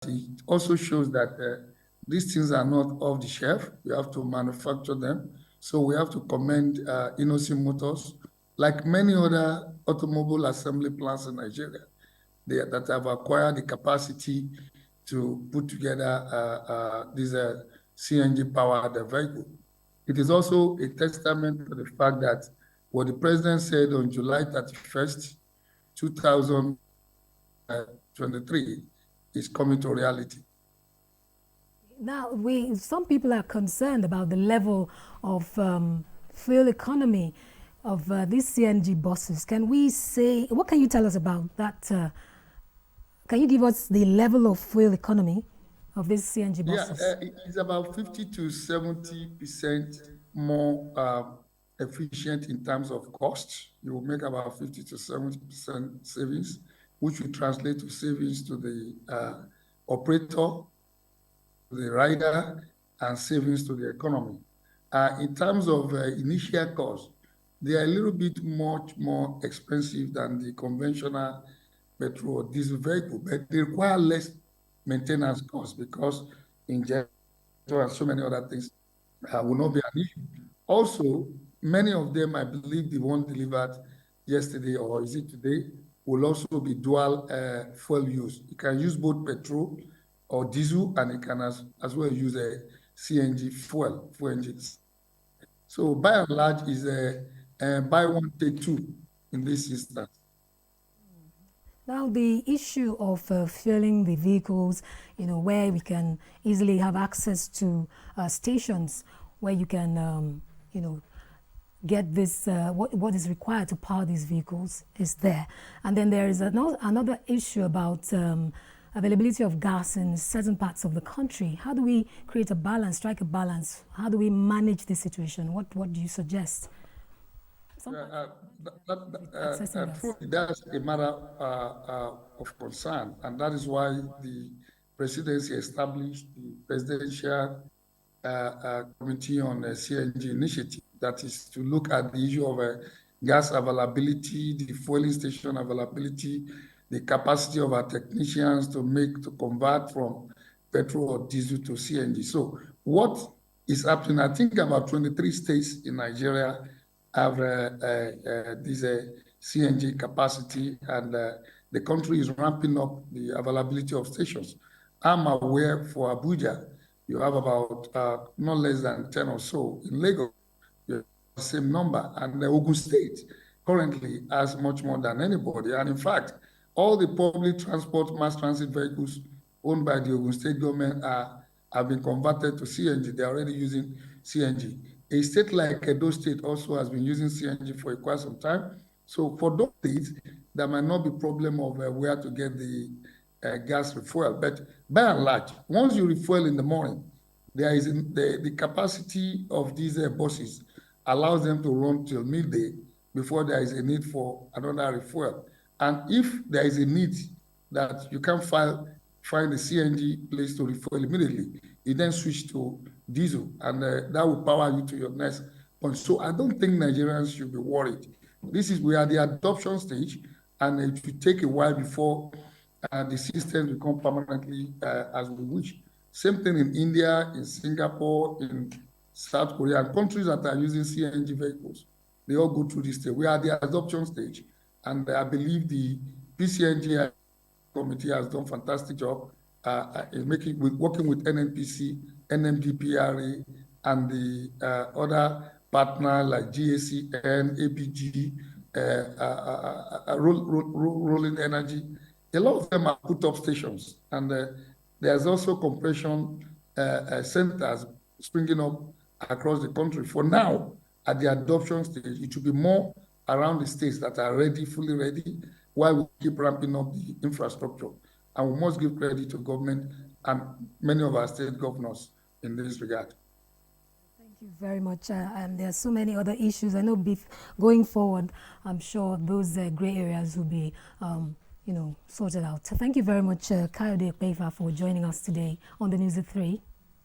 it also shows that these things are not off the shelf. We have to manufacture them. So we have to commend Innocent Motors, like many other automobile assembly plants in Nigeria, that have acquired the capacity to put together these CNG-powered vehicle. It is also a testament to the fact that what the president said on July 31st, 2023 is coming to reality. Now, some people are concerned about the level of fuel economy of these CNG buses. Can we say, what can you tell us about that? Can you give us the level of fuel economy of these CNG buses? Yeah, it's about 50 to 70% more efficient in terms of cost. You will make about 50 to 70% savings, which will translate to savings to the operator, the rider, and savings to the economy. In terms of initial cost, they are a little bit much more expensive than the conventional petrol or diesel vehicle, but they require less maintenance costs because injector and so many other things will not be an issue. Also, many of them, I believe the one delivered yesterday, or is it today, will also be dual fuel use. You can use both petrol or diesel, and you can as well use a CNG fuel engines. So by and large, is a buy one, take two in this instance. Now, the issue of fueling the vehicles, where we can easily have access to stations where you can, get this, what is required to power these vehicles is there. And then there is another issue about availability of gas in certain parts of the country. How do we create a balance, strike a balance? How do we manage this situation? What do you suggest? That's a matter of concern, and that is why the presidency established the presidential committee on CNG initiative, that is to look at the issue of gas availability, the fueling station availability, the capacity of our technicians to convert from petrol or diesel to CNG. So what is happening? I think about 23 states in Nigeria have this CNG capacity, and the country is ramping up the availability of stations. I'm aware for Abuja, you have about not less than 10 or so. In Lagos, you have the same number, and the Ogun State currently has much more than anybody. And in fact, all the public transport mass transit vehicles owned by the Ogun State government have been converted to CNG. They're already using CNG. A state like Kayode State also has been using CNG for quite some time. So for those states, there might not be problem of where to get the gas refuel. But by and large, once you refuel in the morning, there is the capacity of these buses allows them to run till midday before there is a need for another refuel. And if there is a need that you can't find a CNG place to refuel immediately, you then switch to diesel, and that will power you to your next point. So I don't think Nigerians should be worried. We are the adoption stage, and it will take a while before the systems become permanently as we wish. Same thing in India, in Singapore, in South Korea, and countries that are using CNG vehicles. They all go through this stage. We are the adoption stage, and I believe the PCNG committee has done a fantastic job working with NNPC, NMDPRA, and the other partners like GACN, APG, Rolling Energy. A lot of them have put up stations, and there's also compression centers springing up across the country. For now, at the adoption stage, it should be more around the states that are ready, fully ready, while we keep ramping up the infrastructure. And we must give credit to government and many of our state governors in this regard. Thank you very much. And there are so many other issues. I know going forward, I'm sure those gray areas will be sorted out. So thank you very much, Kayode Opeifa, for joining us today on the News at 3.